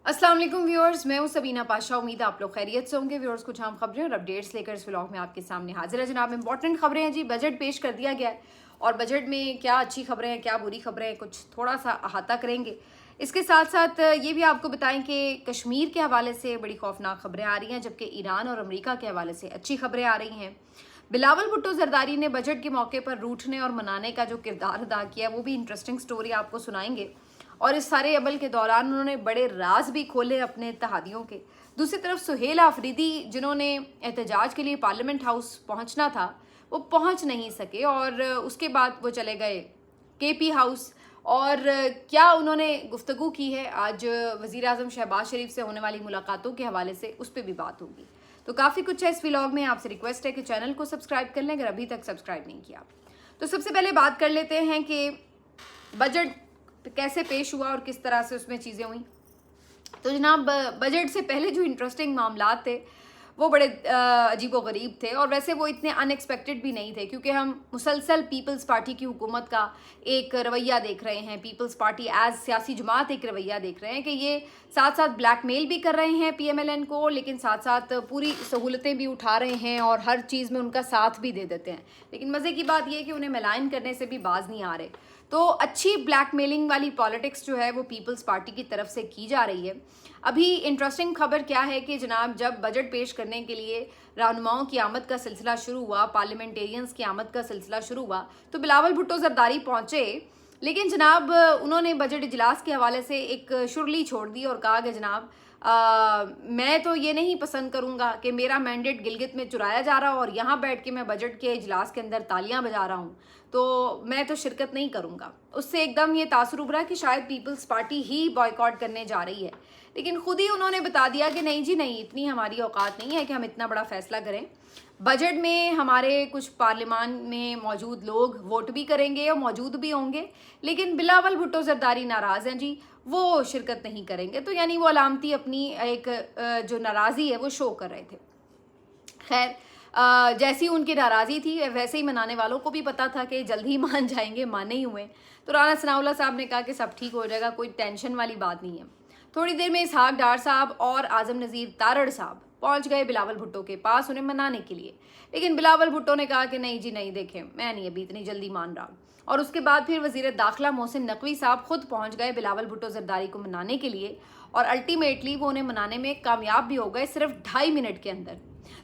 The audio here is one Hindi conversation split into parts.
अस्सलाम वालेकुम व्यूअर्स, मैं हूं सबीना पाशा। उम्मीद है आप लोग खैरियत से होंगे। व्यूअर्स, कुछ आम खबरें और अपडेट्स लेकर इस व्लॉग में आपके सामने हाजिर है जनाब। इंपॉर्टेंट खबरें हैं जी। बजट पेश कर दिया गया है और बजट में क्या अच्छी खबरें हैं, क्या बुरी खबरें हैं, कुछ थोड़ा सा अहाता करेंगे। इसके साथ साथ ये भी आपको बताएं कि कश्मीर के हवाले से बड़ी खौफनाक खबरें आ रही हैं, जबकि ईरान और अमेरिका के हवाले से अच्छी खबरें आ रही हैं। बिलावल भुट्टो जरदारी ने बजट के मौके पर रूठने और मनाने का जो किरदार अदा किया, वो भी इंटरेस्टिंग स्टोरी आपको सुनाएंगे। और इस सारे अमल के दौरान उन्होंने बड़े राज भी खोले अपने इत्तेहादियों के। दूसरी तरफ सुहेला अफरीदी, जिन्होंने एहतजाज के लिए पार्लियामेंट हाउस पहुंचना था, वो पहुंच नहीं सके और उसके बाद वो चले गए केपी हाउस। और क्या उन्होंने गुफ्तगू की है आज वज़ीर आज़म शहबाज शरीफ से होने वाली मुलाकातों के हवाले से, उस पर भी बात होगी। तो काफ़ी कुछ है इस व्लॉग में। आपसे रिक्वेस्ट है कि चैनल को सब्सक्राइब कर लें अगर अभी तक सब्सक्राइब नहीं किया। तो सबसे पहले बात कर लेते हैं कि बजट कैसे पेश हुआ और किस तरह से उसमें चीज़ें हुई। तो जनाब, बजट से पहले जो इंटरेस्टिंग मामलात थे वो बड़े अजीब व गरीब थे, और वैसे वो इतने अनएक्सपेक्टेड भी नहीं थे, क्योंकि हम मुसलसल पीपल्स पार्टी की हुकूमत का एक रवैया देख रहे हैं। पीपल्स पार्टी एज सियासी जमात एक रवैया देख रहे हैं कि ये साथ साथ ब्लैकमेल भी कर रहे हैं पीएमएलएन को, लेकिन साथ साथ पूरी सहूलतें भी उठा रहे हैं और हर चीज़ में उनका साथ भी दे देते हैं। लेकिन मज़े की बात यह है कि उन्हें मिलान करने से भी बाज नहीं आ रहे। तो अच्छी ब्लैकमेलिंग वाली पॉलिटिक्स जो है वो पीपल्स पार्टी की तरफ से की जा रही है। अभी इंटरेस्टिंग खबर क्या है कि जनाब, जब बजट पेश करने के लिए रहनुमाओं की आमद का सिलसिला शुरू हुआ, पार्लियामेंटेरियंस की आमद का सिलसिला शुरू हुआ, तो बिलावल भुट्टो जरदारी पहुंचे। लेकिन जनाब, उन्होंने बजट इजलास के हवाले से एक शुरली छोड़ दी और कहा कि जनाब, मैं तो ये नहीं पसंद करूंगा कि मेरा मैंडेट गिलगित में चुराया जा रहा हो और यहाँ बैठ के मैं बजट के इजलास के अंदर तालियां बजा रहा हूँ, तो मैं तो शिरकत नहीं करूंगा। उससे एकदम ये तासुर उभरा कि शायद पीपल्स पार्टी ही बॉयकॉट करने जा रही है। लेकिन खुद ही उन्होंने बता दिया कि नहीं जी नहीं, इतनी हमारी औकात नहीं है कि हम इतना बड़ा फैसला करें। बजट में हमारे कुछ पार्लियामान में मौजूद लोग वोट भी करेंगे और मौजूद भी होंगे, लेकिन बिलावल भुट्टो जरदारी नाराज़ हैं जी, वो शिरकत नहीं करेंगे। तो यानी वो अलामती अपनी एक जो नाराज़ी है वो शो कर रहे थे। खैर, जैसी उनकी नाराज़ी थी वैसे ही मनाने वालों को भी पता था कि जल्द ही मान जाएंगे, माने ही हुए। तो राना सनाउल्लाह साहब ने कहा कि सब ठीक हो जाएगा, कोई टेंशन वाली बात नहीं है। थोड़ी देर में इसहाक डार साहब और आजम नज़ीर तारड़ साहब पहुंच गए बिलावल भुट्टो के पास उन्हें मनाने के लिए। लेकिन बिलावल भुट्टो ने कहा कि नहीं जी नहीं, देखें मैं नहीं अभी इतनी जल्दी मान रहा। और उसके बाद फिर वज़ीर दाखिला मोहसिन नकवी साहब खुद पहुंच गए बिलावल भुट्टो जरदारी को मनाने के लिए, और अल्टीमेटली वो उन्हें मनाने में कामयाब भी हो गए, सिर्फ 2.5 मिनट के अंदर।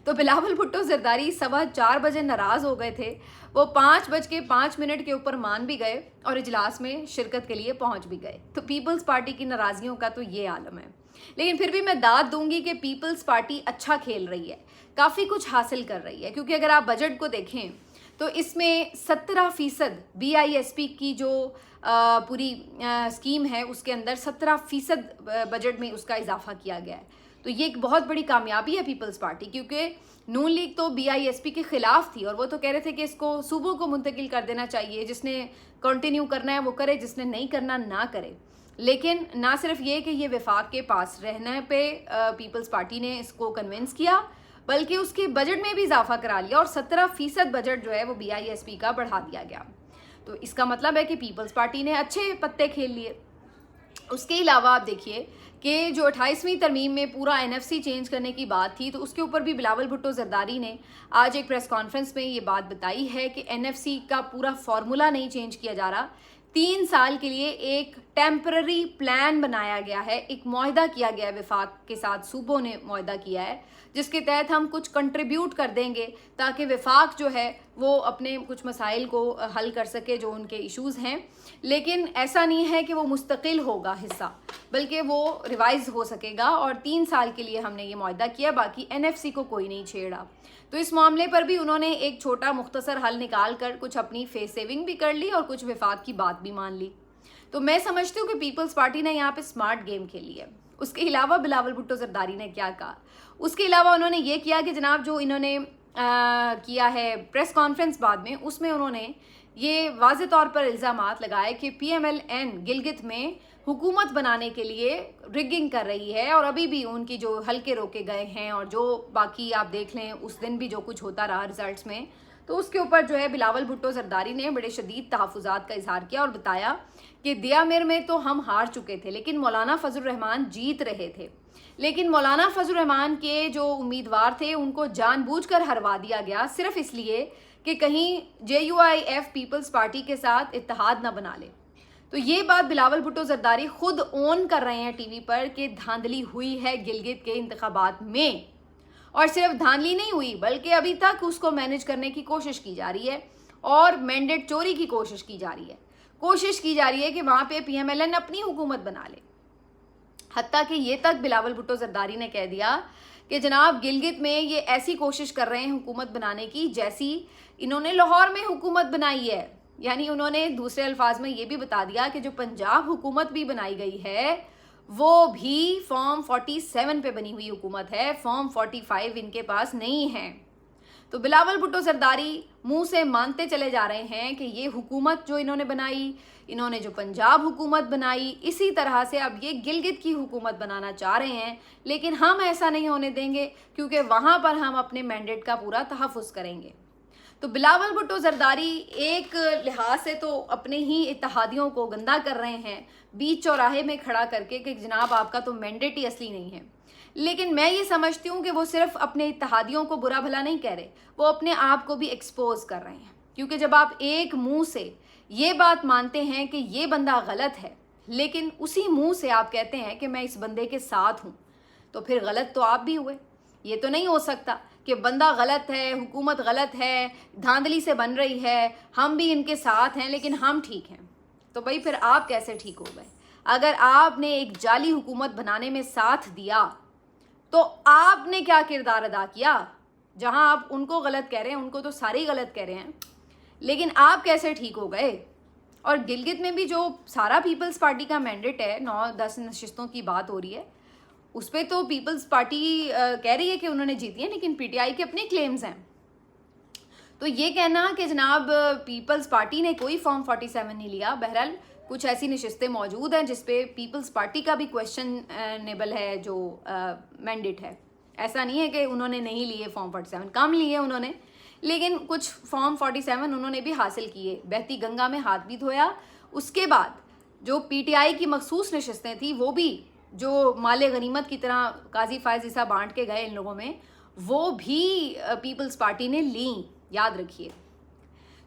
तो बिलावल भुट्टो जरदारी 4:15 बजे नाराज़ हो गए थे, वो 5:05 के ऊपर मान भी गए और इजलास में शिरकत के लिए पहुंच भी गए। तो पीपल्स पार्टी की नाराज़गियों का तो ये आलम है। लेकिन फिर भी मैं दाद दूंगी कि पीपल्स पार्टी अच्छा खेल रही है, काफ़ी कुछ हासिल कर रही है। क्योंकि अगर आप बजट को देखें तो इसमें 17% BISP की जो पूरी स्कीम है उसके अंदर 17% बजट में उसका इजाफा किया गया है। तो ये एक बहुत बड़ी कामयाबी है पीपल्स पार्टी, क्योंकि नून लीग तो BISP के खिलाफ थी और वो तो कह रहे थे कि इसको सूबों को मुंतकिल कर देना चाहिए, जिसने कंटिन्यू करना है वो करे, जिसने नहीं करना ना करे। लेकिन ना सिर्फ ये कि ये विफाक के पास रहने पे पीपल्स पार्टी ने इसको कन्विंस किया, बल्कि उसके बजट में भी इजाफा करा लिया और 17% बजट जो है वो BISP का बढ़ा दिया गया। तो इसका मतलब है कि पीपल्स पार्टी ने अच्छे पत्ते खेल लिए। उसके अलावा आप देखिए कि जो 28वीं तरमीम में पूरा NFC चेंज करने की बात थी, तो उसके ऊपर भी बिलावल भुट्टो जरदारी ने आज एक प्रेस कॉन्फ्रेंस में ये बात बताई है कि NFC का पूरा फार्मूला नहीं चेंज किया जा रहा। 3 साल के लिए एक टेम्पररी प्लान बनाया गया है, एक मुआहदा किया गया है विफाक के साथ, सूबों ने मुआहदा किया है, जिसके तहत हम कुछ कंट्रीब्यूट कर देंगे ताकि विफाक जो है वो अपने कुछ मसाइल को हल कर सके जो उनके इश्यूज़ हैं। लेकिन ऐसा नहीं है कि वो मुस्तकिल होगा हिस्सा, बल्कि वो रिवाइज हो सकेगा। और 3 साल के लिए हमने ये मुआहदा किया, बाकी NFC को कोई नहीं छेड़ा। तो इस मामले पर भी उन्होंने एक छोटा मुख्तसर हल निकाल कर कुछ अपनी फेस सेविंग भी कर ली और कुछ विफाक की बात भी मान ली। तो मैं समझती हूँ कि पीपल्स पार्टी ने यहाँ पे स्मार्ट गेम खेली है। उसके अलावा बिलावल भुट्टो जरदारी ने क्या कहा, उसके अलावा उन्होंने ये किया कि जनाब जो इन्होंने किया है प्रेस कॉन्फ्रेंस बाद में, उसमें उन्होंने ये वाज़े तौर पर इल्ज़ामात लगाए कि PMLN गिलगित में हुकूमत बनाने के लिए रिगिंग कर रही है, और अभी भी उनकी जो हल्के रोके गए हैं और जो बाकी आप देख लें उस दिन भी जो कुछ होता रहा रिजल्ट्स में, तो उसके ऊपर जो है बिलावल भुट्टो जरदारी ने बड़े शदीद तहफ़्फ़ुज़ात का इजहार किया और बताया कि दिया मिर में तो हम हार चुके थे लेकिन मौलाना फजल रहमान जीत रहे थे, लेकिन मौलाना फजल रहमान के जो उम्मीदवार थे उनको जानबूझकर हरवा दिया गया सिर्फ इसलिए कि कहीं JUIF पीपल्स पार्टी के साथ इत्तेहाद ना बना ले। तो ये बात बिलावल भुट्टो जरदारी खुद ऑन कर रहे हैं टीवी पर कि धांधली हुई है गिलगित के इंतखाबात में, और सिर्फ धांधली नहीं हुई बल्कि अभी तक उसको मैनेज करने की कोशिश की जा रही है और मैंडेट चोरी की कोशिश की जा रही है कि वहां पे PMLN अपनी हुकूमत बना ले। हत्ता कि ये तक बिलावल भुट्टो जरदारी ने कह दिया कि जनाब गिलगित में ये ऐसी कोशिश कर रहे हैं हुकूमत बनाने की जैसी इन्होंने लाहौर में हुकूमत बनाई है। यानी उन्होंने दूसरे अल्फाज में ये भी बता दिया कि जो पंजाब हुकूमत भी बनाई गई है वो भी फॉर्म 47 पे बनी हुई हुकूमत है, फॉर्म 45 इनके पास नहीं है। तो बिलावल भुट्टो जरदारी मुंह से मानते चले जा रहे हैं कि ये हुकूमत जो इन्होंने बनाई, इन्होंने जो पंजाब हुकूमत बनाई, इसी तरह से अब ये गिलगित की हुकूमत बनाना चाह रहे हैं, लेकिन हम ऐसा नहीं होने देंगे क्योंकि वहां पर हम अपने मैंडेट का पूरा तहफ़्फ़ुज़ करेंगे। तो बिलावल भुट्टो जरदारी एक लिहाज से तो अपने ही इत्तेहादियों को गंदा कर रहे हैं बीच चौराहे में खड़ा करके कि जनाब आपका तो मैंडेट ही असली नहीं है, लेकिन मैं ये समझती हूँ कि वो सिर्फ अपने इत्तेहादियों को बुरा भला नहीं कह रहे, वो अपने आप को भी एक्सपोज कर रहे हैं। क्योंकि जब आप एक मुंह से ये बात मानते हैं कि ये बंदा गलत है, लेकिन उसी मुंह से आप कहते हैं कि मैं इस बंदे के साथ हूँ, तो फिर गलत तो आप भी हुए। ये तो नहीं हो सकता कि बंदा गलत है, हुकूमत गलत है, धांधली से बन रही है, हम भी इनके साथ हैं लेकिन हम ठीक हैं। तो भाई फिर आप कैसे ठीक हो गए? अगर आपने एक जाली हुकूमत बनाने में साथ दिया तो आपने क्या किरदार अदा किया? जहां आप उनको गलत कह रहे हैं, उनको तो सारे ही गलत कह रहे हैं, लेकिन आप कैसे ठीक हो गए? और गिलगित में भी जो सारा पीपल्स पार्टी का मैंडेट है, 9-10 नशिस्तों की बात हो रही है, उस पर तो पीपल्स पार्टी कह रही है कि उन्होंने जीती है, लेकिन PTI के अपने क्लेम्स हैं। तो ये कहना कि जनाब पीपल्स पार्टी ने कोई फॉर्म 47 नहीं लिया, बहरहाल कुछ ऐसी नशिस्तें मौजूद हैं जिसपे पीपल्स पार्टी का भी क्वेश्चनेबल है जो मैंडेट है। ऐसा नहीं है कि उन्होंने नहीं लिए फॉर्म 47, कम लिए उन्होंने, लेकिन कुछ फॉर्म 47 उन्होंने भी हासिल किए। बहती गंगा में हाथ भी धोया। उसके बाद जो PTI की मखसूस नशिस्तें थी वो भी जो माले गनीमत की तरह काजी फायज ईसा बांट के गए इन लोगों में, वो भी पीपल्स पार्टी ने ली, याद रखिए।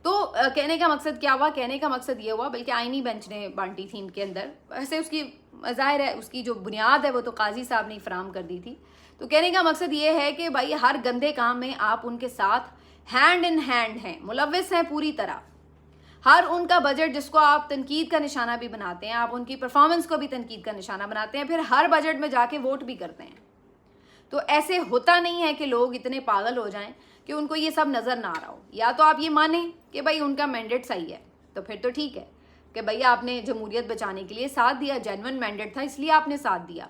तो कहने का मकसद क्या हुआ? कहने का मकसद ये हुआ, बल्कि आईनी बेंच ने बांटी थी इनके अंदर, वैसे उसकी ज़ाहिर है उसकी जो बुनियाद है वो तो काजी साहब ने फराम कर दी थी। तो कहने का मकसद ये है कि भाई हर गंदे काम में आप उनके साथ हैंड इन हैंड हैं, मुलव्विस हैं पूरी तरह। हर उनका बजट जिसको आप तनकीद का निशाना भी बनाते हैं, आप उनकी परफॉर्मेंस को भी तनकीद का निशाना बनाते हैं, फिर हर बजट में जाके वोट भी करते हैं। तो ऐसे होता नहीं है कि लोग इतने पागल हो जाएं कि उनको ये सब नज़र ना आ रहा हो। या तो आप ये माने कि भाई उनका मैंडेट सही है, तो फिर तो ठीक है कि भैया आपने जमहूरियत बचाने के लिए साथ दिया, जेन्युइन मैंडेट था इसलिए आपने साथ दिया।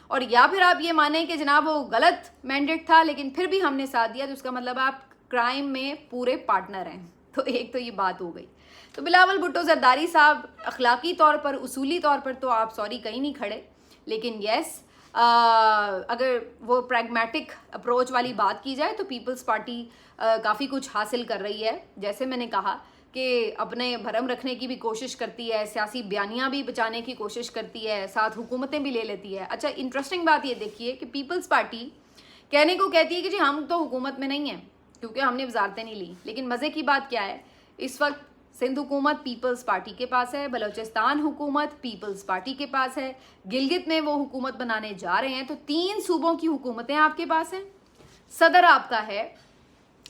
और या फिर आप ये माने कि जनाब वो गलत मैंडेट था लेकिन फिर भी हमने साथ दिया, तो उसका मतलब आप क्राइम में पूरे पार्टनर हैं। तो एक तो ये बात हो गई। तो बिलावल भुट्टो जरदारी साहब अखलाकी तौर पर, उसूली तौर पर तो आप सॉरी कहीं नहीं खड़े, लेकिन यस अगर वो प्रैग्मेटिक अप्रोच वाली बात की जाए तो पीपल्स पार्टी काफ़ी कुछ हासिल कर रही है। जैसे मैंने कहा कि अपने भरम रखने की भी कोशिश करती है, सियासी बयानियाँ भी बचाने की कोशिश करती है, साथ हुकूमतें भी ले लेती है। अच्छा, इंटरेस्टिंग बात ये देखिए कि पीपल्स पार्टी कहने को कहती है कि जी हम तो हुकूमत में नहीं हैं क्योंकि हमने वजारतें नहीं ली, लेकिन मज़े की बात क्या है, इस वक्त सिंध हुकूमत पीपल्स पार्टी के पास है, बलोचिस्तान हुकूमत पीपल्स पार्टी के पास है, गिलगित में वो हुकूमत बनाने जा रहे हैं। तो 3 सूबों की हुकूमतें आपके पास हैं, सदर आपका है,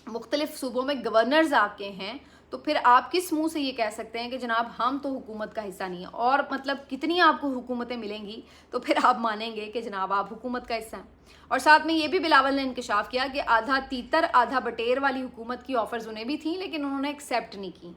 मुख्तलिफ सूबों में गवर्नर्स आपके हैं। तो फिर आप किस मुंह से ये कह सकते हैं कि जनाब हम तो हुकूमत का हिस्सा नहीं है? और मतलब कितनी आपको हुकूमतें मिलेंगी तो फिर आप मानेंगे कि जनाब आप हुकूमत का हिस्सा हैं? और साथ में ये भी बिलावल ने इंकशाफ किया कि आधा तीतर आधा बटेर वाली हुकूमत की ऑफर्स उन्हें भी थी लेकिन उन्होंने एक्सेप्ट नहीं की।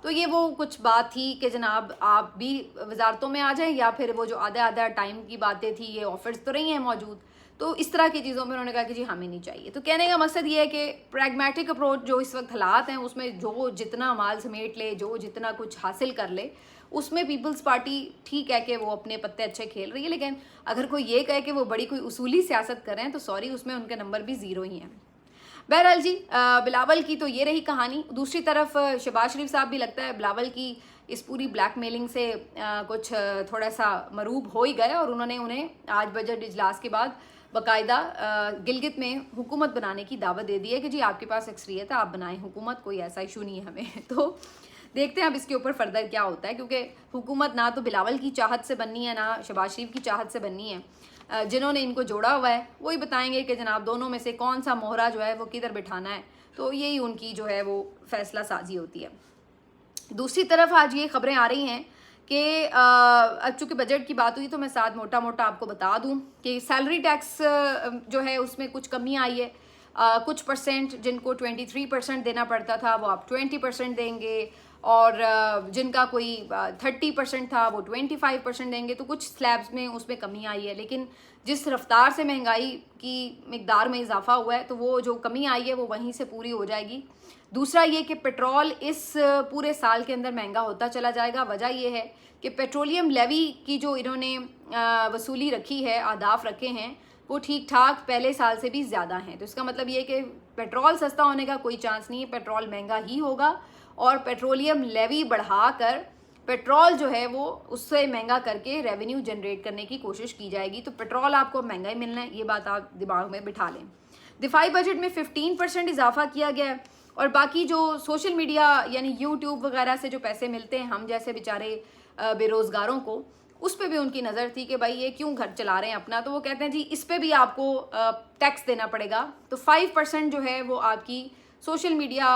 तो ये वो कुछ बात थी कि जनाब आप भी वजारतों में आ जाएं, या फिर वो जो आधा आधा टाइम की बातें थी, ये ऑफर्स तो नहीं है मौजूद। तो इस तरह की चीज़ों में उन्होंने कहा कि जी हमें नहीं चाहिए। तो कहने का मकसद ये है कि प्रैग्मेटिक अप्रोच जो इस वक्त हालात हैं उसमें जो जितना माल समेट ले, जो जितना कुछ हासिल कर ले, उसमें पीपल्स पार्टी ठीक है कि वो अपने पत्ते अच्छे खेल रही है, लेकिन अगर कोई ये कहे कि वो बड़ी कोई उसूली सियासत कर रहे हैं तो सॉरी, उसमें उनके नंबर भी 0 ही हैं। बहरहाल जी, बिलावल की तो ये रही कहानी। दूसरी तरफ शहबाज शरीफ साहब भी लगता है बिलावल की इस पूरी ब्लैकमेलिंग से कुछ थोड़ा सा मरूब हो ही गए और उन्होंने उन्हें आज बजट इजलास के बाद बाकायदा गिलगित में हुकूमत बनाने की दावत दे दी है कि जी आपके पास अक्सरियत है, आप बनाएं हुकूमत, कोई ऐसा इशू नहीं है हमें। तो देखते हैं अब इसके ऊपर फर्दर क्या होता है, क्योंकि हुकूमत ना तो बिलावल की चाहत से बननी है ना शहबाज शरीफ की चाहत से बननी है। जिन्होंने इनको जोड़ा हुआ है वही बताएंगे कि जनाब दोनों में से कौन सा मोहरा जो है वो किधर बिठाना है, तो यही उनकी जो है वो फैसला साजी होती है। दूसरी तरफ आज ये खबरें आ रही हैं कि अब चूँकि बजट की बात हुई तो मैं साथ मोटा मोटा आपको बता दूं कि सैलरी टैक्स जो है उसमें कुछ कमी आई है। कुछ परसेंट जिनको 23% देना पड़ता था वो आप 20% देंगे, और जिनका कोई 30% था वो 25% देंगे। तो कुछ स्लैब्स में उसमें कमी आई है, लेकिन जिस रफ्तार से महंगाई की मिकदार में इजाफा हुआ है तो वो जो कमी आई है वो वहीं से पूरी हो जाएगी। दूसरा ये कि पेट्रोल इस पूरे साल के अंदर महंगा होता चला जाएगा। वजह ये है कि पेट्रोलियम लेवी की जो इन्होंने वसूली रखी है, आदाफ रखे हैं, वो ठीक ठाक पहले साल से भी ज़्यादा हैं। तो इसका मतलब ये कि पेट्रोल सस्ता होने का कोई चांस नहीं है, पेट्रोल महंगा ही होगा और पेट्रोलियम लेवी बढ़ाकर पेट्रोल जो है वो उससे महंगा करके रेवेन्यू जनरेट करने की कोशिश की जाएगी। तो पेट्रोल आपको महंगा ही मिलना है, ये बात आप दिमाग में बिठा लें। दिफाई बजट में 15% इजाफा किया गया है और बाकी जो सोशल मीडिया यानी यूट्यूब वगैरह से जो पैसे मिलते हैं हम जैसे बेचारे बेरोज़गारों को, उस पर भी उनकी नज़र थी कि भाई ये क्यों घर चला रहे हैं अपना, तो वो कहते हैं जी इस पर भी आपको टैक्स देना पड़ेगा। तो 5% जो है वो आपकी सोशल मीडिया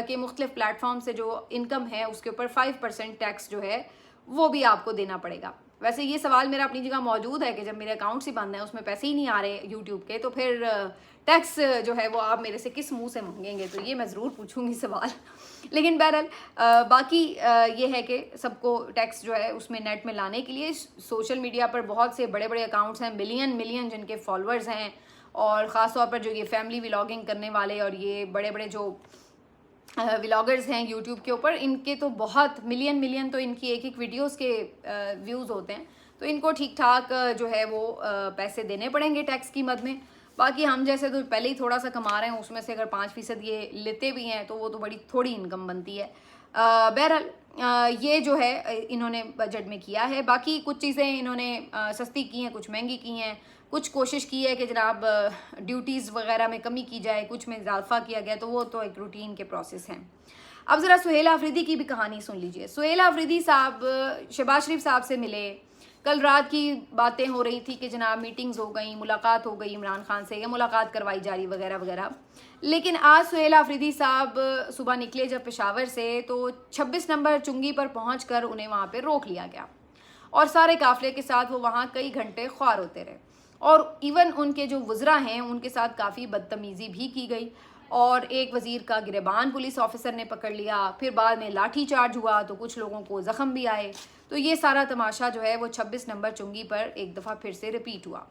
के मुख्तलिफ प्लेटफॉर्म से जो इनकम है उसके ऊपर 5% टैक्स जो है वो भी आपको देना पड़ेगा। वैसे ये सवाल मेरा अपनी जगह मौजूद है कि जब मेरे अकाउंट्स ही बंद हैं, उसमें पैसे ही नहीं आ रहे यूट्यूब के, तो फिर टैक्स जो है वो आप मेरे से किस मुंह से मांगेंगे, तो ये मैं ज़रूर पूछूंगी सवाल। लेकिन बहरहाल बाकी ये है कि सबको टैक्स जो है उसमें नेट में लाने के लिए सोशल मीडिया पर बहुत से बड़े बड़े अकाउंट्स हैं, मिलियन जिनके फॉलोअर्स हैं, और ख़ास तौर पर जो ये फैमिली व्लॉगिंग करने वाले और ये बड़े बड़े जो व्लॉगर्स हैं यूट्यूब के ऊपर, इनके तो बहुत मिलियन तो इनकी एक वीडियोस के व्यूज़ होते हैं। तो इनको ठीक ठाक जो है वो पैसे देने पड़ेंगे टैक्स की मद में। बाकी हम जैसे तो पहले ही थोड़ा सा कमा रहे हैं, उसमें से अगर 5% ये लेते भी हैं तो वो तो बड़ी थोड़ी इनकम बनती है। बहरहाल ये जो है इन्होंने बजट में किया है। बाकी कुछ चीज़ें इन्होंने सस्ती की हैं, कुछ महंगी की हैं, कुछ कोशिश की है कि जनाब ड्यूटीज़ वगैरह में कमी की जाए, कुछ में इजाफा किया गया, तो वो तो एक रूटीन के प्रोसेस हैं। अब ज़रा सुहेला अफरीदी की भी कहानी सुन लीजिए। सुहेला अफरीदी साहब शहबाज शरीफ साहब से मिले, कल रात की बातें हो रही थी कि जनाब मीटिंग्स हो गई, मुलाकात हो गई इमरान खान से, या मुलाकात करवाई जा रही वगैरह वगैरह। लेकिन आज सुहेला अफरीदी साहब सुबह निकले जब पेशावर से, तो 26 नंबर चुंगी पर पहुँच कर उन्हें वहाँ पर रोक लिया गया और सारे काफिले के साथ वो वहाँ कई घंटे ख्वार होते रहे, और इवन उनके जो वज़रा हैं उनके साथ काफ़ी बदतमीज़ी भी की गई, और एक वज़ीर का गिरबान पुलिस ऑफिसर ने पकड़ लिया, फिर बाद में लाठी चार्ज हुआ तो कुछ लोगों को ज़ख़म भी आए। तो ये सारा तमाशा जो है वो 26 नंबर चुंगी पर एक दफ़ा फिर से रिपीट हुआ।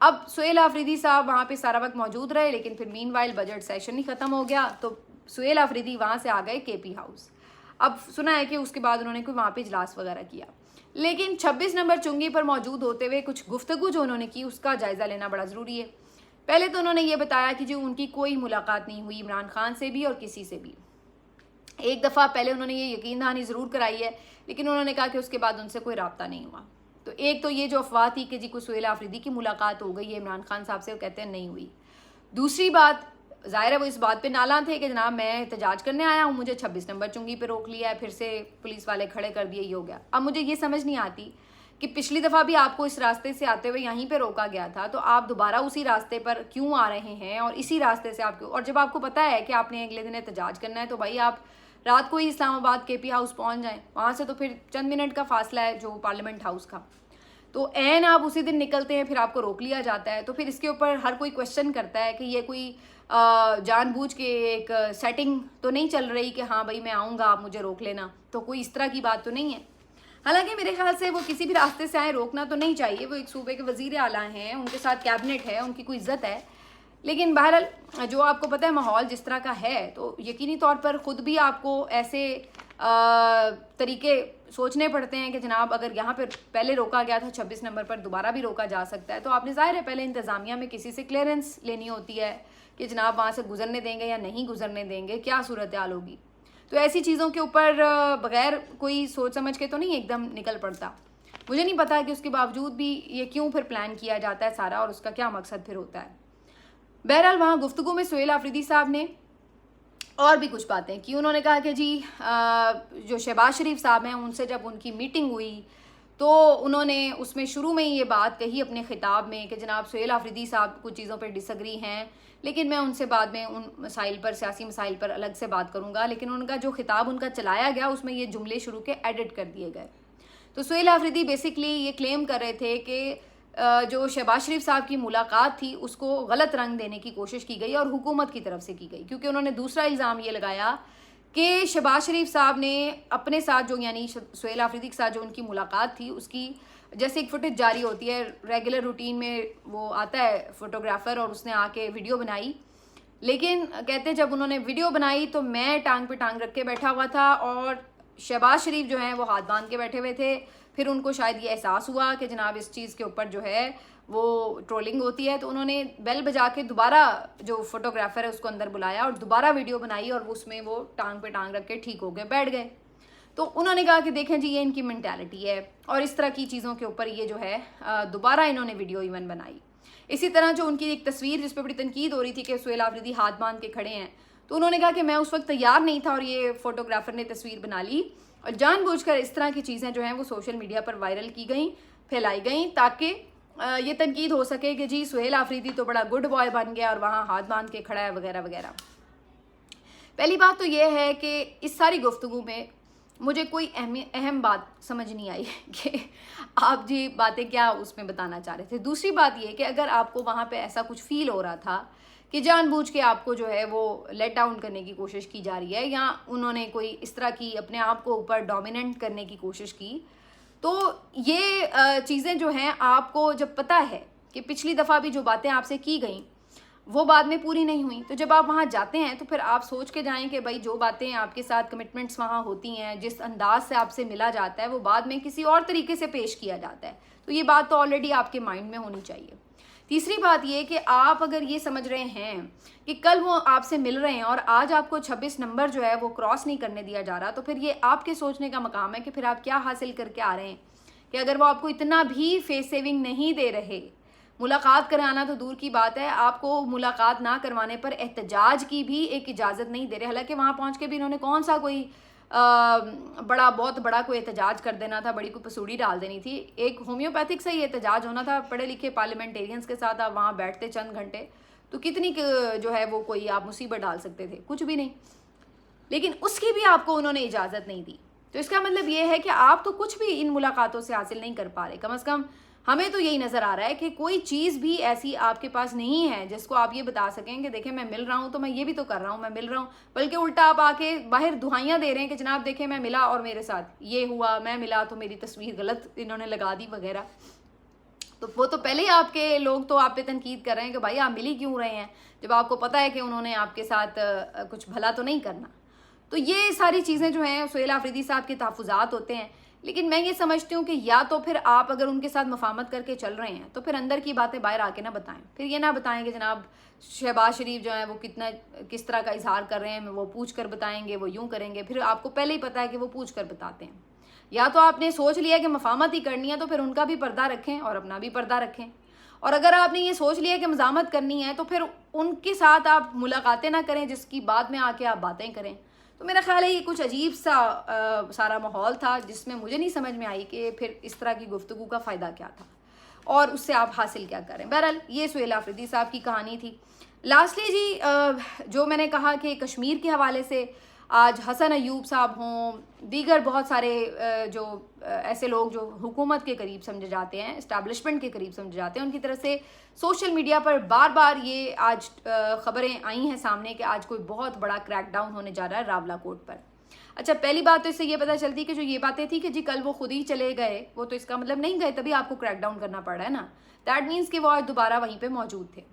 अब सुहेला अफरीदी साहब वहाँ पे सारा वक्त मौजूद रहे, लेकिन फिर मीनवाइल बजट सेशन ही ख़त्म हो गया तो सुहेला अफरीदी वहाँ से आ गए KP हाउस। अब सुना है कि उसके बाद उन्होंने कोई वहाँ पे इजलास वगैरह किया, लेकिन 26 नंबर चुंगी पर मौजूद होते हुए कुछ गुफ्तगू जो उन्होंने की उसका जायज़ा लेना बड़ा ज़रूरी है। पहले तो उन्होंने ये बताया कि जो उनकी कोई मुलाकात नहीं हुई इमरान खान से भी और किसी से भी। एक दफ़ा पहले उन्होंने ये यकीन दहानी ज़रूर कराई है, लेकिन उन्होंने कहा कि उसके बाद उनसे कोई रब्ता नहीं हुआ। तो एक तो ये जो अफवाह थी कि जी कोई सुहेला अफरीदी की मुलाकात हो गई है इमरान खान साहब से, वो कहते हैं नहीं हुई। दूसरी बात, ज़ाहिर है वो इस बात पे नाला थे कि जनाब मैं एहतजाज करने आया हूँ, मुझे 26 नंबर चुंगी पे रोक लिया है, फिर से पुलिस वाले खड़े कर दिए, ये हो गया। अब मुझे ये समझ नहीं आती कि पिछली दफ़ा भी आपको इस रास्ते से आते हुए यहीं पे रोका गया था, तो आप दोबारा उसी रास्ते पर क्यों आ रहे हैं और इसी रास्ते से आप क्यों, और जब आपको पता है कि आपने अगले दिन एहतजाज करना है तो भाई आप रात को ही इस्लामाबाद KP हाउस पहुँच जाएँ, वहाँ से तो फिर चंद मिनट का फासला है जो पार्लियामेंट हाउस का। तो ऐन आप उसी दिन निकलते हैं, फिर आपको रोक लिया जाता है। तो फिर इसके ऊपर हर कोई क्वेश्चन करता है कि ये कोई जानबूझ के एक सेटिंग तो नहीं चल रही कि हाँ भाई मैं आऊँगा आप मुझे रोक लेना, तो कोई इस तरह की बात तो नहीं है। हालांकि मेरे ख्याल से वो किसी भी रास्ते से आए रोकना तो नहीं चाहिए, वो एक सूबे के वज़ीर आला हैं, उनके साथ कैबिनेट है, उनकी कोई इज़्ज़त है। लेकिन बहरहाल जो आपको पता है माहौल जिस तरह का है, तो यकीनी तौर पर ख़ुद भी आपको ऐसे तरीके सोचने पड़ते हैं कि जनाब अगर यहाँ पर पहले रोका गया था 26 नंबर पर दोबारा भी रोका जा सकता है, तो आपने ज़ाहिर है पहले इंतज़ामिया में किसी से क्लियरेंस लेनी होती है कि जनाब वहाँ से गुजरने देंगे या नहीं गुजरने देंगे, क्या सूरत हाल होगी। तो ऐसी चीज़ों के ऊपर बगैर कोई सोच समझ के तो नहीं एकदम निकल पड़ता। मुझे नहीं पता कि उसके बावजूद भी ये क्यों फिर प्लान किया जाता है सारा, और उसका क्या मकसद फिर होता है। बहरहाल वहाँ गुफ्तगू में सुहेल आफरीदी साहब ने और भी कुछ बातें की। उन्होंने कहा कि जी जो शहबाज शरीफ साहब हैं उनसे जब उनकी मीटिंग हुई तो उन्होंने उसमें शुरू में ही ये बात कही अपने खिताब में कि जनाब सुहेल आफरीदी साहब कुछ चीज़ों पर डिसएग्री हैं, लेकिन मैं उनसे बाद में उन मसाइल पर, सियासी मसाइल पर अलग से बात करूँगा। लेकिन उनका जो खिताब उनका चलाया गया उसमें ये जुमले शुरू के एडिट कर दिए गए। तो सुहेल आफरीदी बेसिकली ये क्लेम कर रहे थे कि जो शहबाज शरीफ साहब की मुलाकात थी उसको गलत रंग देने की कोशिश की गई और हुकूमत की तरफ से की गई, क्योंकि उन्होंने दूसरा इल्ज़ाम ये लगाया कि शहबाज शरीफ साहब ने अपने साथ जो, यानी सुहेल आफरीदी के साथ जो उनकी मुलाकात थी उसकी जैसे एक फुटेज जारी होती है रेगुलर रूटीन में, वो आता है फोटोग्राफर और उसने आके वीडियो बनाई, लेकिन कहते जब उन्होंने वीडियो बनाई तो मैं टांग पे टांग रख के बैठा हुआ था और शहबाज शरीफ जो हैं वो हाथ बांध के बैठे हुए थे। फिर उनको शायद ये एहसास हुआ कि जनाब इस चीज़ के ऊपर जो है वो ट्रोलिंग होती है, तो उन्होंने बेल बजा के दोबारा जो फोटोग्राफर है उसको अंदर बुलाया और दोबारा वीडियो बनाई और उसमें वो टांग पे टांग रख के ठीक हो गए, बैठ गए। तो उन्होंने कहा कि देखें जी ये इनकी मेंटालिटी है, और इस तरह की चीज़ों के ऊपर ये जो है दोबारा इन्होंने वीडियो इवन बनाई। इसी तरह जो उनकी एक तस्वीर जिस पर बड़ी तनकीद हो रही थी कि सुहेल आफरीदी हाथ बांध के खड़े हैं, तो उन्होंने कहा कि मैं उस वक्त तैयार नहीं था और ये फोटोग्राफर ने तस्वीर बना ली और जानबूझकर इस तरह की चीज़ें जो हैं वो सोशल मीडिया पर वायरल की गई, फैलाई गई, ताकि ये तनकीद हो सके कि जी सुहेल आफरीदी तो बड़ा गुड बॉय बन गया और वहाँ हाथ बांध के खड़ा है वगैरह वगैरह। पहली बात तो ये है कि इस सारी गुफ्तगू में मुझे कोई अहम बात समझ नहीं आई कि आप जी बातें क्या उसमें बताना चाह रहे थे। दूसरी बात ये कि अगर आपको वहाँ पे ऐसा कुछ फील हो रहा था कि जानबूझ के आपको जो है वो लेट डाउन करने की कोशिश की जा रही है या उन्होंने कोई इस तरह की अपने आप को ऊपर डोमिनेंट करने की कोशिश की, तो ये चीज़ें जो हैं आपको जब पता है कि पिछली दफ़ा भी जो बातें आपसे की गई वो बाद में पूरी नहीं हुई, तो जब आप वहाँ जाते हैं तो फिर आप सोच के जाएं कि भाई जो बातें आपके साथ कमिटमेंट्स वहाँ होती हैं, जिस अंदाज से आपसे मिला जाता है वो बाद में किसी और तरीके से पेश किया जाता है, तो ये बात तो ऑलरेडी आपके माइंड में होनी चाहिए। तीसरी बात ये कि आप अगर ये समझ रहे हैं कि कल वो आपसे मिल रहे हैं और आज आपको 26 नंबर जो है वो क्रॉस नहीं करने दिया जा रहा, तो फिर ये आपके सोचने का मकाम है कि फिर आप क्या हासिल करके आ रहे हैं। कि अगर वो आपको इतना भी फेस सेविंग नहीं दे रहे, मुलाकात कराना तो दूर की बात है, आपको मुलाकात ना करवाने पर एहतजाज की भी एक इजाज़त नहीं दे रहे। हालांकि वहाँ पहुँच के भी इन्होंने कौन सा कोई बहुत बड़ा कोई एहतजाज कर देना था, बड़ी कोई पसूड़ी डाल देनी थी। एक होम्योपैथिक से ही एहतजाज होना था, पढ़े लिखे पार्लियामेंटेरियंस के साथ आप वहाँ बैठते चंद घंटे, तो कितनी जो है वो कोई आप मुसीबत डाल सकते थे, कुछ भी नहीं। लेकिन उसकी भी आपको उन्होंने इजाज़त नहीं दी, तो इसका मतलब ये है कि आप तो कुछ भी इन मुलाकातों से हासिल नहीं कर पा रहे। कम से कम हमें तो यही नज़र आ रहा है कि कोई चीज़ भी ऐसी आपके पास नहीं है जिसको आप ये बता सकें कि देखें मैं मिल रहा हूँ तो मैं ये भी तो कर रहा हूँ, मैं मिल रहा हूँ, बल्कि उल्टा आप आके बाहर दुहाइयाँ दे रहे हैं कि जनाब देखें मैं मिला और मेरे साथ ये हुआ, मैं मिला तो मेरी तस्वीर गलत इन्होंने लगा दी वगैरह। तो वो तो पहले ही आपके लोग तो आप पे तनकीद कर रहे हैं कि भाई आप मिल ही क्यों रहे हैं जब आपको पता है कि उन्होंने आपके साथ कुछ भला तो नहीं करना। तो ये सारी चीज़ें जो हैं सुहेल आफरीदी साहब के तहफ़्फ़ुज़ात होते हैं। लेकिन मैं ये समझती हूँ कि या तो फिर आप अगर उनके साथ मफाहमत करके चल रहे हैं तो फिर अंदर की बातें बाहर आके ना बताएं। फिर ये ना बताएं कि जनाब शहबाज शरीफ जो है वो किस तरह का इजहार कर रहे हैं, वो पूछ कर बताएंगे, वो यूँ करेंगे, फिर आपको पहले ही पता है कि वो पूछ कर बताते हैं। या तो आपने सोच लिया कि मफाहमत ही करनी है तो फिर उनका भी पर्दा रखें और अपना भी पर्दा रखें, और अगर आपने ये सोच लिया कि मज़ामत करनी है तो फिर उनके साथ आप मुलाकातें ना करें जिसकी बाद में आके आप बातें करें। तो मेरा ख्याल है ये कुछ अजीब सा सारा माहौल था जिसमें मुझे नहीं समझ में आई कि फिर इस तरह की गुफ्तगू का फ़ायदा क्या था और उससे आप हासिल क्या करें। बहरहाल ये सुहेल आफरीदी साहब की कहानी थी। लास्टली जी जो मैंने कहा कि कश्मीर के हवाले से आज हसन अयूब साहब हों, दीगर बहुत सारे जो ऐसे लोग जो हुकूमत के करीब समझे जाते हैं, इस्टेब्लिशमेंट के करीब समझे जाते हैं, उनकी तरफ से सोशल मीडिया पर बार बार ये आज ख़बरें आई हैं सामने कि आज कोई बहुत बड़ा क्रैकडाउन होने जा रहा है रावलाकोट पर। अच्छा, पहली बात तो इससे ये पता चलती कि जो ये बातें थी कि जी कल वो खुद ही चले गए, वो तो इसका मतलब नहीं गए तभी आपको क्रैकडाउन करना पड़ रहा है ना। दैट मीन्स कि वो आज दोबारा वहीं पर मौजूद थे।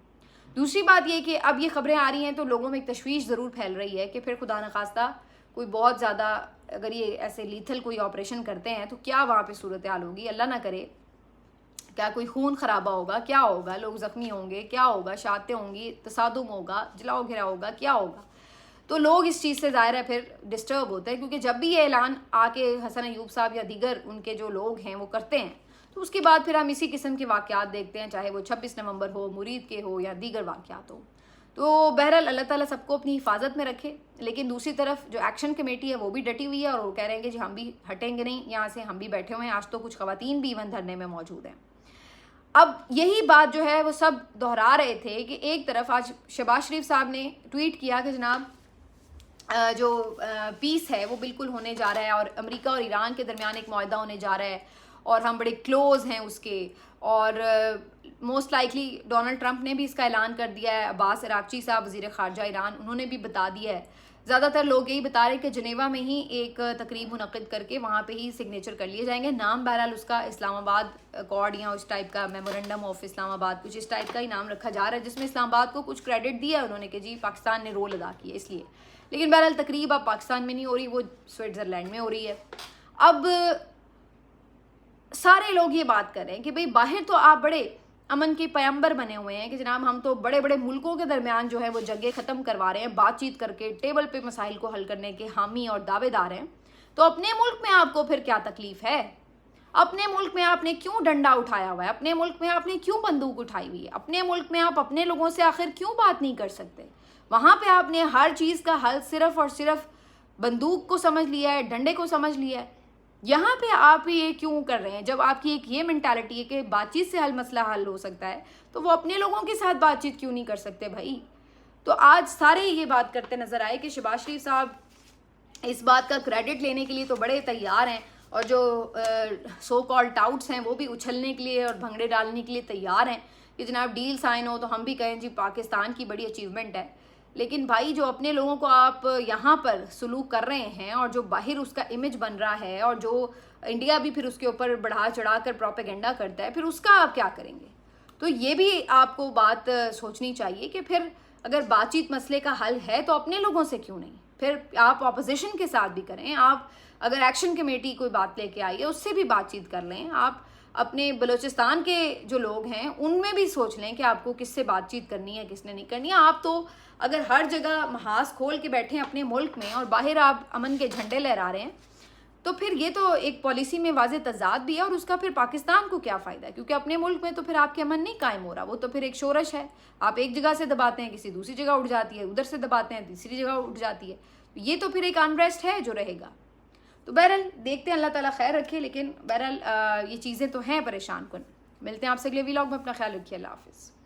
दूसरी बात ये कि अब ये खबरें आ रही हैं तो लोगों में एक तशवीश ज़रूर फैल रही है कि फिर खुदा न खास्ता कोई बहुत ज़्यादा अगर ये ऐसे लीथल कोई ऑपरेशन करते हैं तो क्या वहाँ पे सूरत हाल होगी, अल्लाह ना करे। क्या कोई खून खराबा होगा, क्या होगा, लोग ज़ख्मी होंगे, क्या होगा, शातें होंगी, तसादुम होगा, जलाओ घिरा होगा, क्या होगा। तो लोग इस चीज़ से ज़ाहिर है फिर डिस्टर्ब होते हैं, क्योंकि जब भी ये ऐलान आके हसन अयूब साहब या दीगर उनके जो लोग हैं वो करते हैं, तो उसके बाद फिर हम इसी किस्म के वाक़यात देखते हैं, चाहे वो 26 नवंबर हो, मुरीद के हो या दीगर वाक़यात हो। तो बहरहाल अल्लाह ताला सबको अपनी हिफाजत में रखे। लेकिन दूसरी तरफ जो एक्शन कमेटी है वो भी डटी हुई है और वो कह रहे हैं कि जी हम भी हटेंगे नहीं यहाँ से, हम भी बैठे हुए हैं। आज तो कुछ ख़वातीन भी इवन धरने में मौजूद हैं। अब यही बात जो है वो सब दोहरा रहे थे कि एक तरफ आज शहबाज शरीफ साहब ने ट्वीट किया कि जनाब जो पीस है वो बिल्कुल होने जा रहा है और अमेरिका और ईरान के दरमियान एक मुआहदा होने जा रहा है और हम बड़े क्लोज हैं उसके, और मोस्ट लाइकली डोनाल्ड ट्रंप ने भी इसका ऐलान कर दिया है। अब्बास अरागची साहब वज़ीर ख़ारजा ईरान, उन्होंने भी बता दिया है। ज़्यादातर लोग यही बता रहे हैं कि जनेवा में ही एक तकरीब मुनक़िद करके वहाँ पे ही सिग्नेचर कर लिए जाएंगे। नाम बहरहाल उसका इस्लामाबाद अकॉर्ड या उस टाइप का मेमोरेंडम ऑफ इस्लामाबाद, कुछ इस टाइप का ही नाम रखा जा रहा है, जिसमें इस्लामाबाद को कुछ क्रेडिट दिया उन्होंने कि जी पाकिस्तान ने रोल अदा किया इसलिए। लेकिन बहरहाल तकरीब अब पाकिस्तान में नहीं हो रही, वो स्विट्ज़रलैंड में हो रही है। अब सारे लोग ये बात कर रहे हैं कि भाई बाहर तो आप बड़े अमन के पैगंबर बने हुए हैं कि जनाब हम तो बड़े बड़े मुल्कों के दरमियान जो है वो जंगें ख़त्म करवा रहे हैं, बातचीत करके टेबल पे मसाइल को हल करने के हामी और दावेदार हैं। तो अपने मुल्क में आपको फिर क्या तकलीफ है? अपने मुल्क में आपने क्यों डंडा उठाया हुआ है? अपने मुल्क में आपने क्यों बंदूक उठाई हुई है? अपने मुल्क में आप अपने लोगों से आखिर क्यों बात नहीं कर सकते? वहाँ पे आपने हर चीज़ का हल सिर्फ और सिर्फ बंदूक को समझ लिया है, डंडे को समझ लिया है। यहाँ पे आप ये क्यों कर रहे हैं? जब आपकी एक ये मेंटालिटी है कि बातचीत से मसला हल हो सकता है, तो वो अपने लोगों के साथ बातचीत क्यों नहीं कर सकते भाई? तो आज सारे ये बात करते नजर आए कि शहबाज शरीफ साहब इस बात का क्रेडिट लेने के लिए तो बड़े तैयार हैं, और जो सो कॉल्ड टाउट्स हैं वो भी उछलने के लिए और भंगड़े डालने के लिए तैयार हैं कि जनाब डील साइन हो तो हम भी कहें जी पाकिस्तान की बड़ी अचीवमेंट है। लेकिन भाई जो अपने लोगों को आप यहाँ पर सलूक कर रहे हैं और जो बाहर उसका इमेज बन रहा है और जो इंडिया भी फिर उसके ऊपर बढ़ा चढ़ा कर प्रोपेगेंडा करता है, फिर उसका आप क्या करेंगे? तो ये भी आपको बात सोचनी चाहिए कि फिर अगर बातचीत मसले का हल है तो अपने लोगों से क्यों नहीं, फिर आप ऑपोजिशन के साथ भी करें। आप अगर एक्शन कमेटी कोई बात लेके आई है उससे भी बातचीत कर लें। आप अपने बलूचिस्तान के जो लोग हैं उनमें भी सोच लें कि आपको किससे बातचीत करनी है, किसने नहीं करनी है। आप तो अगर हर जगह महाज खोल के बैठे हैं अपने मुल्क में और बाहर आप अमन के झंडे लहरा रहे हैं, तो फिर ये तो एक पॉलिसी में वाज़े तज़ाद भी है, और उसका फिर पाकिस्तान को क्या फ़ायदा है? क्योंकि अपने मुल्क में तो फिर आपके अमन नहीं कायम हो रहा, वो तो फिर एक शोरश है। आप एक जगह से दबाते हैं, किसी दूसरी जगह उठ जाती है, उधर से दबाते हैं, तीसरी जगह उठ जाती है। ये तो फिर एक अनरेस्ट है जो रहेगा। तो बहरहाल देखते हैं, अल्लाह ताला खैर रखे। लेकिन बहरहाल ये चीज़ें तो हैं परेशान कुन। मिलते हैं आपसे अगले व्लॉग में, अपना ख्याल रखिए। अल्लाह हाफिज़।